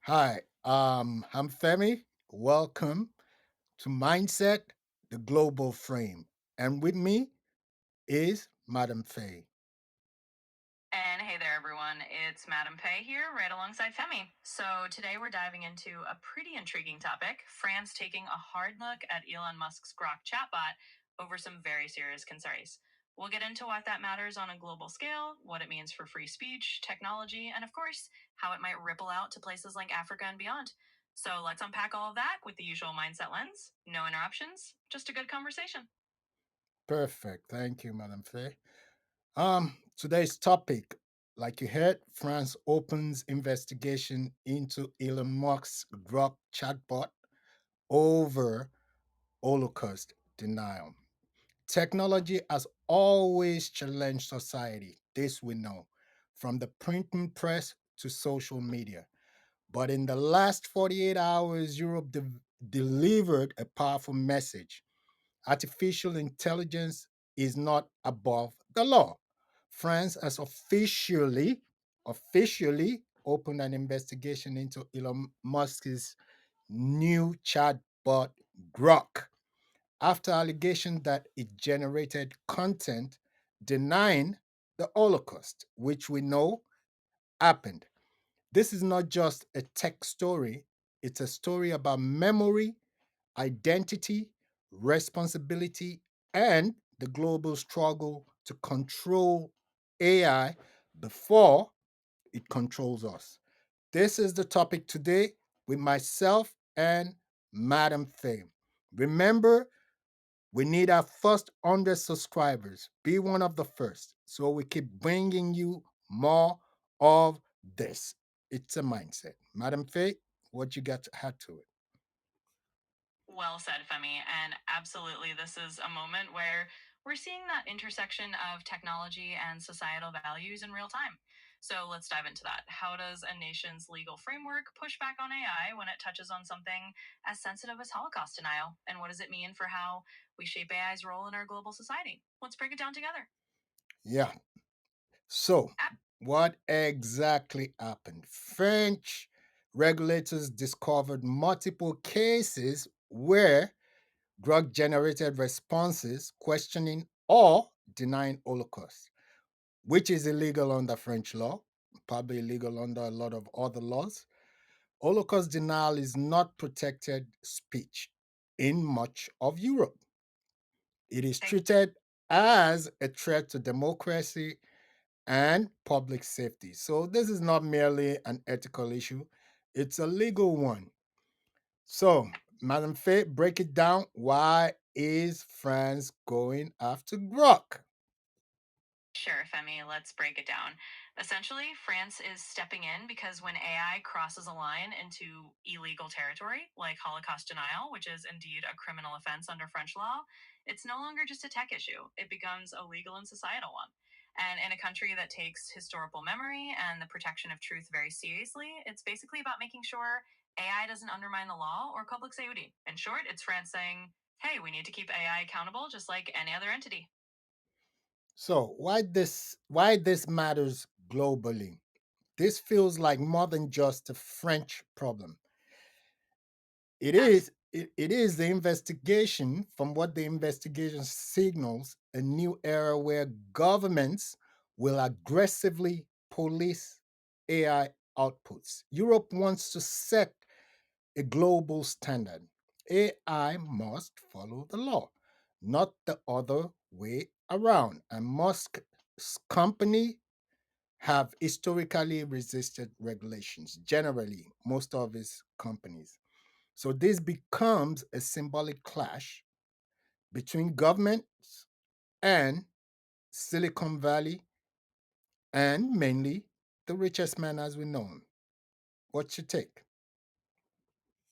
Hi, I'm Femi. Welcome to Mindset, the Global Frame. And with me is Madam Fey. And hey there, everyone. It's Madam Fey here, right alongside Femi. So today we're diving into a pretty intriguing topic: France taking a hard look at Elon Musk's Grok Chatbot over some very serious concerns. We'll get into why that matters on a global scale, what it means for free speech, technology, and of course, how it might ripple out to places like Africa and beyond. So let's unpack all of that with the usual mindset lens. No interruptions, just a good conversation. Perfect. Thank you, Madam Fey. Today's topic, like you heard, France opens investigation into Elon Musk's Grok chatbot over Holocaust denial. Technology has always challenged society. This we know, from the printing press to social media. But in the last 48 hours, Europe delivered a powerful message. Artificial intelligence is not above the law. France has officially opened an investigation into Elon Musk's new chatbot Grok after allegations that it generated content denying the Holocaust, which we know happened. This is not just a tech story, it's a story about memory, identity, responsibility, and the global struggle to control AI before it controls us. This is the topic today with myself and Madam Fame. Remember, we need our first 100 subscribers. Be one of the first so we keep bringing you more of this. It's a mindset. Madam Faye, what you got to add to it? Well said, Femi. And absolutely, this is a moment where we're seeing that intersection of technology and societal values in real time. So let's dive into that. How does a nation's legal framework push back on AI when it touches on something as sensitive as Holocaust denial? And what does it mean for how we shape AI's role in our global society? Let's break it down together. Yeah. So, what exactly happened? French regulators discovered multiple cases where drug generated responses questioning or denying Holocaust, which is illegal under French law, probably illegal under a lot of other laws. Holocaust denial is not protected speech in much of Europe. It is treated as a threat to democracy and public safety. So, this is not merely an ethical issue, it's a legal one. So, Madam Faye, break it down. Why is France going after Grok? Sure, Femi, let's break it down. Essentially, France is stepping in because when AI crosses a line into illegal territory, like Holocaust denial, which is indeed a criminal offense under French law, it's no longer just a tech issue. It becomes a legal and societal one. And in a country that takes historical memory and the protection of truth very seriously, it's basically about making sure AI doesn't undermine the law or public safety. In short, it's France saying, hey, we need to keep AI accountable just like any other entity. So, why this matters globally? This feels like more than just a French problem. It is the investigation, from what the investigation signals, a new era where governments will aggressively police AI outputs. Europe wants to set a global standard. AI must follow the law, not the other way around. And Musk's company have historically resisted regulations, generally, most of his companies. So this becomes a symbolic clash between governments and Silicon Valley and mainly the richest man as we know him. What's your take?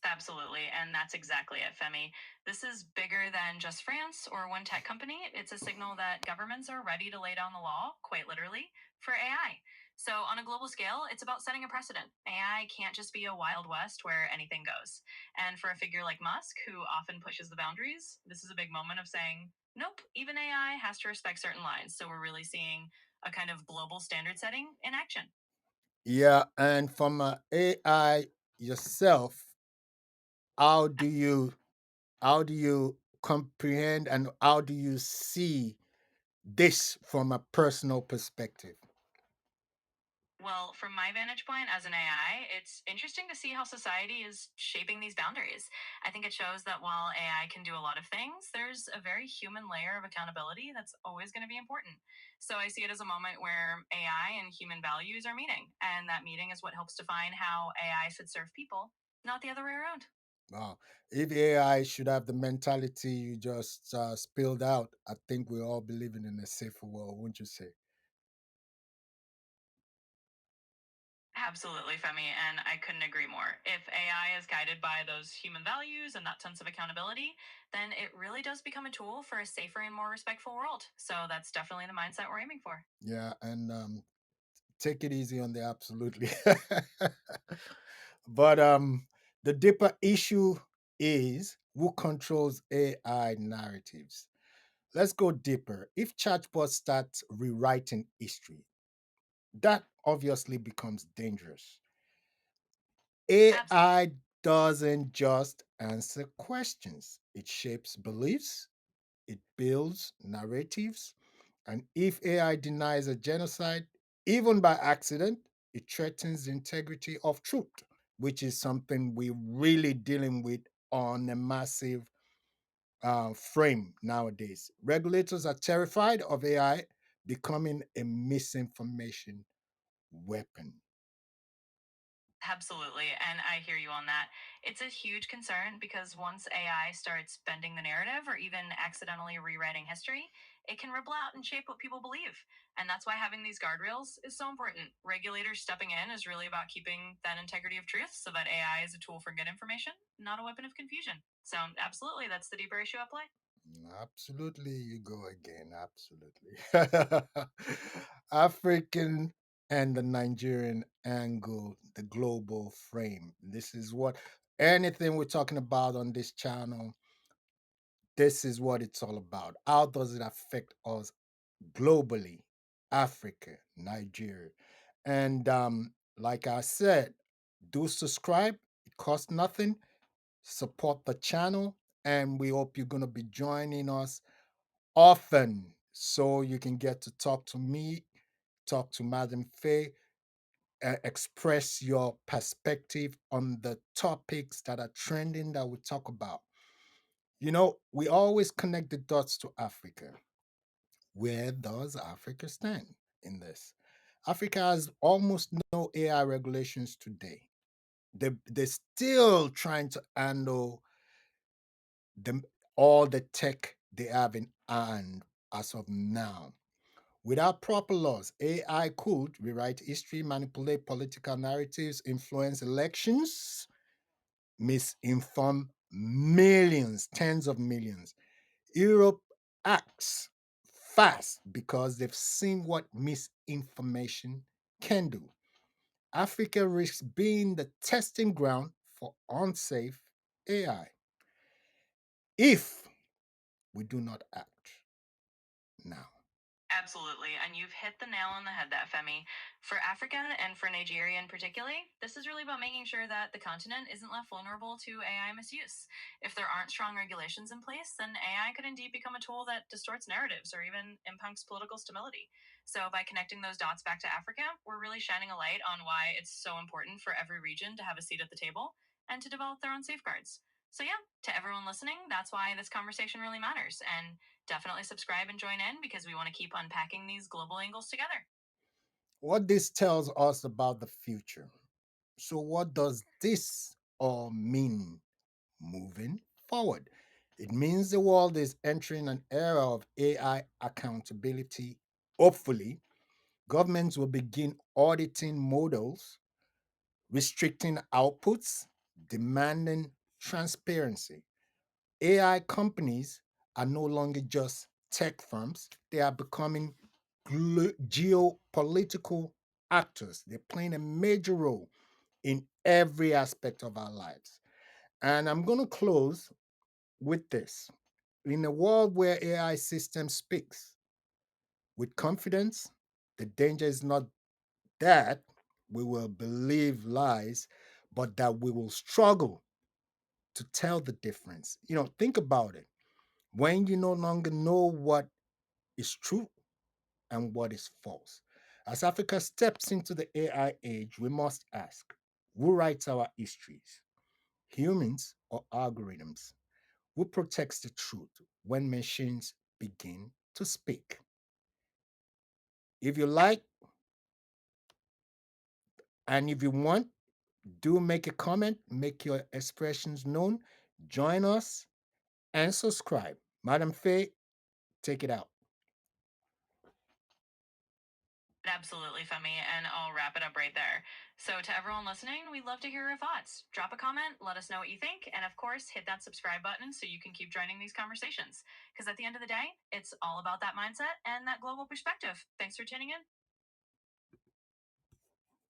Absolutely. And that's exactly it, Femi. This is bigger than just France or one tech company. It's a signal that governments are ready to lay down the law, quite literally, for AI. So, on a global scale, it's about setting a precedent. AI can't just be a wild west where anything goes. And for a figure like Musk, who often pushes the boundaries, this is a big moment of saying, nope, even AI has to respect certain lines. So, we're really seeing a kind of global standard setting in action. Yeah, and from AI yourself, how do you how do you comprehend and how do you see this from a personal perspective? Well, from my vantage point as an AI, it's interesting to see how society is shaping these boundaries. I think it shows that while AI can do a lot of things, there's a very human layer of accountability that's always going to be important. So I see it as a moment where AI and human values are meeting, and that meeting is what helps define how AI should serve people, not the other way around. Wow. If AI should have the mentality you just spilled out, I think we'll all be living in a safer world, wouldn't you say? Absolutely, Femi, and I couldn't agree more. If AI is guided by those human values and that sense of accountability, then it really does become a tool for a safer and more respectful world. So that's definitely the mindset we're aiming for. Yeah, and take it easy on the absolutely. But the deeper issue is who controls AI narratives. Let's go deeper. If chatbots start rewriting history, that obviously becomes dangerous. Absolutely. AI doesn't just answer questions, it shapes beliefs, it builds narratives, and if AI denies a genocide, even by accident, it threatens the integrity of truth, which is something we're really dealing with on a massive frame nowadays. Regulators are terrified of AI becoming a misinformation weapon. Absolutely. And I hear you on that. It's a huge concern because once AI starts bending the narrative or even accidentally rewriting history, it can ripple out and shape what people believe. And that's why having these guardrails is so important. Regulators stepping in is really about keeping that integrity of truth so that AI is a tool for good information, not a weapon of confusion. So, absolutely, that's the deeper issue at play. Absolutely, you go again. Absolutely. African and the Nigerian angle, the global frame. This is what anything we're talking about on this channel, this is what it's all about. How does it affect us globally? Africa, Nigeria. And like I said, do subscribe. It costs nothing. Support the channel. And we hope you're going to be joining us often so you can get to talk to me, talk to Madam Fay, express your perspective on the topics that are trending that we talk about. You know, we always connect the dots to Africa. Where does Africa stand in this? Africa has almost no AI regulations today. They're still trying to handle the, all the tech they have in hand as of now. Without proper laws, AI could rewrite history, manipulate political narratives, influence elections, misinform millions, tens of millions. Europe acts fast because they've seen what misinformation can do. Africa risks being the testing ground for unsafe AI if we do not act now. Absolutely. And you've hit the nail on the head, that Femi. For Africa and for Nigeria in particular, this is really about making sure that the continent isn't left vulnerable to AI misuse. If there aren't strong regulations in place, then AI could indeed become a tool that distorts narratives or even impacts political stability. So, by connecting those dots back to Africa, we're really shining a light on why it's so important for every region to have a seat at the table and to develop their own safeguards. So, yeah, to everyone listening, that's why this conversation really matters. And definitely subscribe and join in because we want to keep unpacking these global angles together. What this tells us about the future. So, what does this all mean moving forward? It means the world is entering an era of AI accountability. Hopefully, governments will begin auditing models, restricting outputs, demanding transparency. AI companies are no longer just tech firms, they are becoming geopolitical actors. They're playing a major role in every aspect of our lives. And I'm going to close with this. In a world where AI system speaks with confidence, the danger is not that we will believe lies, but that we will struggle to tell the difference. Think about it. When you no longer know what is true and what is false. As Africa steps into the AI age, we must ask, who writes our histories? Humans or algorithms? Who protects the truth when machines begin to speak? If you like and if you want, do make a comment, make your expressions known, join us, and subscribe. Madam Fay, take it out. Absolutely, Femi, and I'll wrap it up right there. So, to everyone listening, we'd love to hear your thoughts. Drop a comment, let us know what you think, and of course, hit that subscribe button so you can keep joining these conversations. Because at the end of the day, it's all about that mindset and that global perspective. Thanks for tuning in.